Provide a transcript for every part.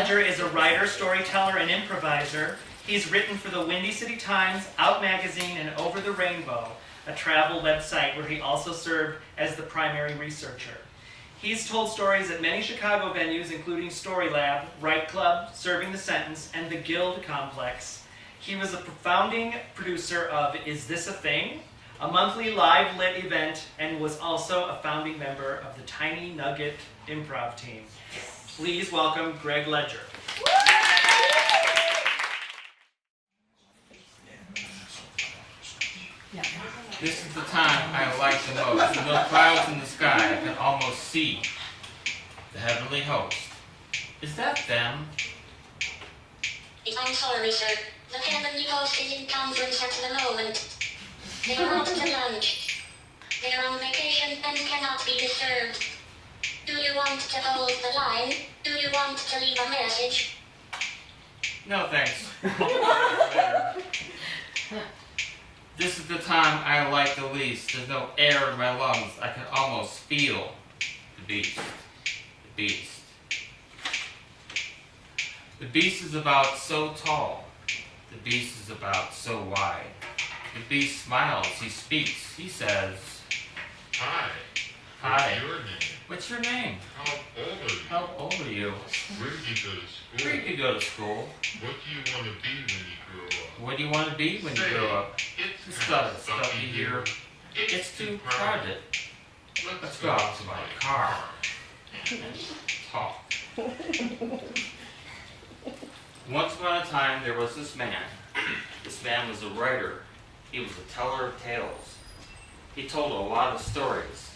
Ledger is a writer, storyteller, and improviser. He's written for the Windy City Times, Out Magazine, and Over the Rainbow, a travel website where he also served as the primary researcher. He's told stories at many Chicago venues, including Story Lab, Write Club, Serving the Sentence, and the Guild Complex. He was a founding producer of Is This a Thing?, a monthly live lit event, and was also a founding member of the Tiny Nugget improv team. Please welcome Greg Ledger. This is the time I like the most. With no clouds in the sky, I can almost see the heavenly host. Is that them? I'm sorry, sir. The heavenly host is in conference at the moment. They are out to lunch. They are on vacation and cannot be disturbed. Do you want to hold the line? Do you want to leave a message? No, thanks. This is the time I like the least. There's no air in my lungs. I can almost feel the beast. The beast. The beast is about so tall. The beast is about so wide. The beast smiles. He speaks. He says, Hi. Hi. What's your name? What's your name? How old are you? How old are you? Where did you go to school? Where did you go to school? What do you want to be when you grow up? What do you want to be when you Say, grow up? It's Stuff stuffy here. It's too crowded. Let's go out to my car and talk. Once upon a time, there was this man. This man was a writer. He was a teller of tales. He told a lot of stories.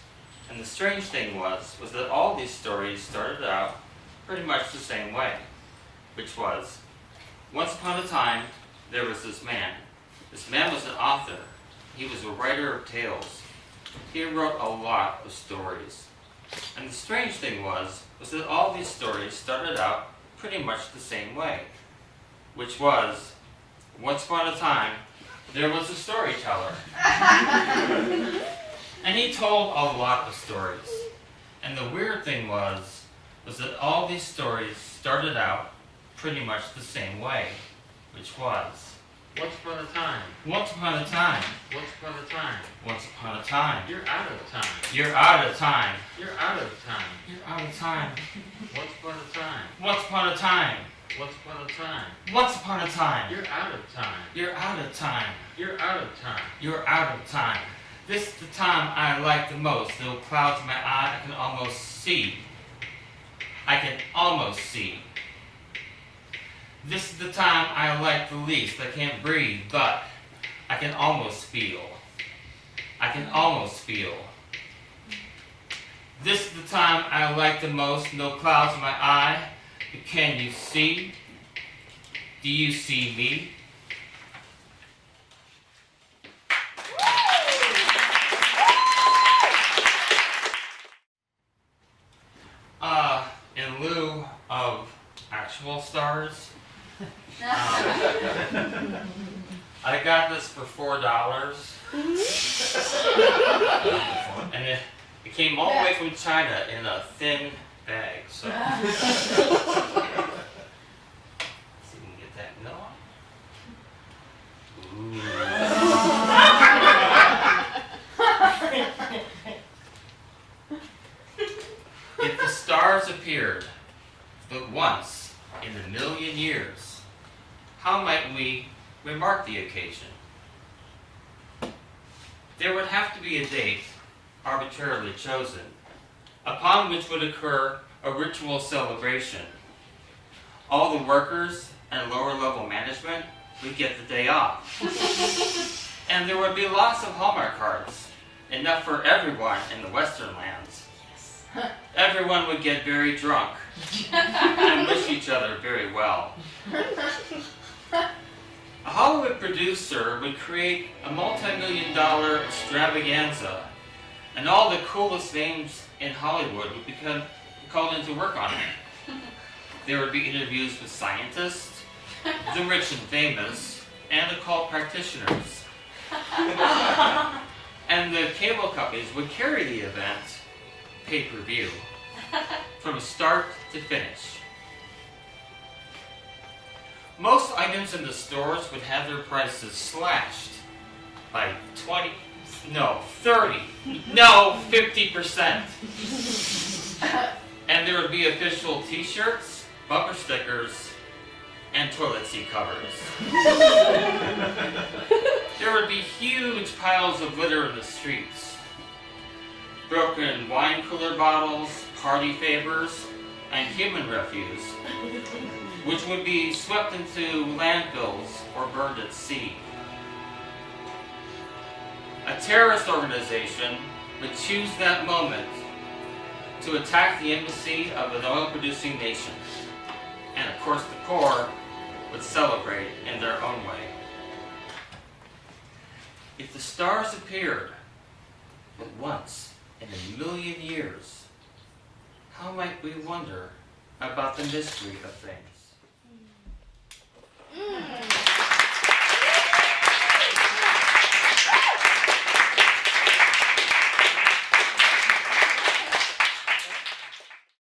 And the strange thing was that all these stories started out pretty much the same way, which was, once upon a time, there was this man. This man was an author. He was a writer of tales. He wrote a lot of stories. And the strange thing was that all these stories started out pretty much the same way, which was, once upon a time, there was a storyteller. And he told a lot of stories. And the weird thing was that all these stories started out pretty much the same way, which was, Once upon a time. once upon a time, Once upon a time. once upon a time, You're out of time. you're out of time, You're out of time. you're out of time, Once upon a time. once upon a time, Once upon a time. once upon a time, You're out of time. you're out of time, You're out of time. you're out of time. This is the time I like the most. No clouds in my eye, I can almost see. I can almost see. This is the time I like the least. I can't breathe, but I can almost feel. I can almost feel. This is the time I like the most. No clouds in my eye. But can you see? Do you see me? In lieu of actual stars, I got this for $4, and it came all the way from China in a thin bag. So, let's see if we can get that going. If the stars appeared but once in a million years, how might we remark the occasion? There would have to be a date, arbitrarily chosen, upon which would occur a ritual celebration. All the workers and lower-level management would get the day off. And there would be lots of Hallmark cards, enough for everyone in the Western lands. Everyone would get very drunk and wish each other very well. A Hollywood producer would create a multi-million-dollar extravaganza, and all the coolest names in Hollywood would become called in to work on it. There would be interviews with scientists, the rich and famous, and occult practitioners. And the cable companies would carry the event pay-per-view from start to finish. Most items in the stores would have their prices slashed by 20, no, 30, no, 50%. And there would be official t-shirts, bumper stickers, and toilet seat covers. There would be huge piles of litter in the streets. Broken wine cooler bottles, party favors, and human refuse, which would be swept into landfills or burned at sea. A terrorist organization would choose that moment to attack the embassy of an oil-producing nation. And of course the poor would celebrate in their own way. If the stars appeared but once in a million years, how might we wonder about the mystery of things?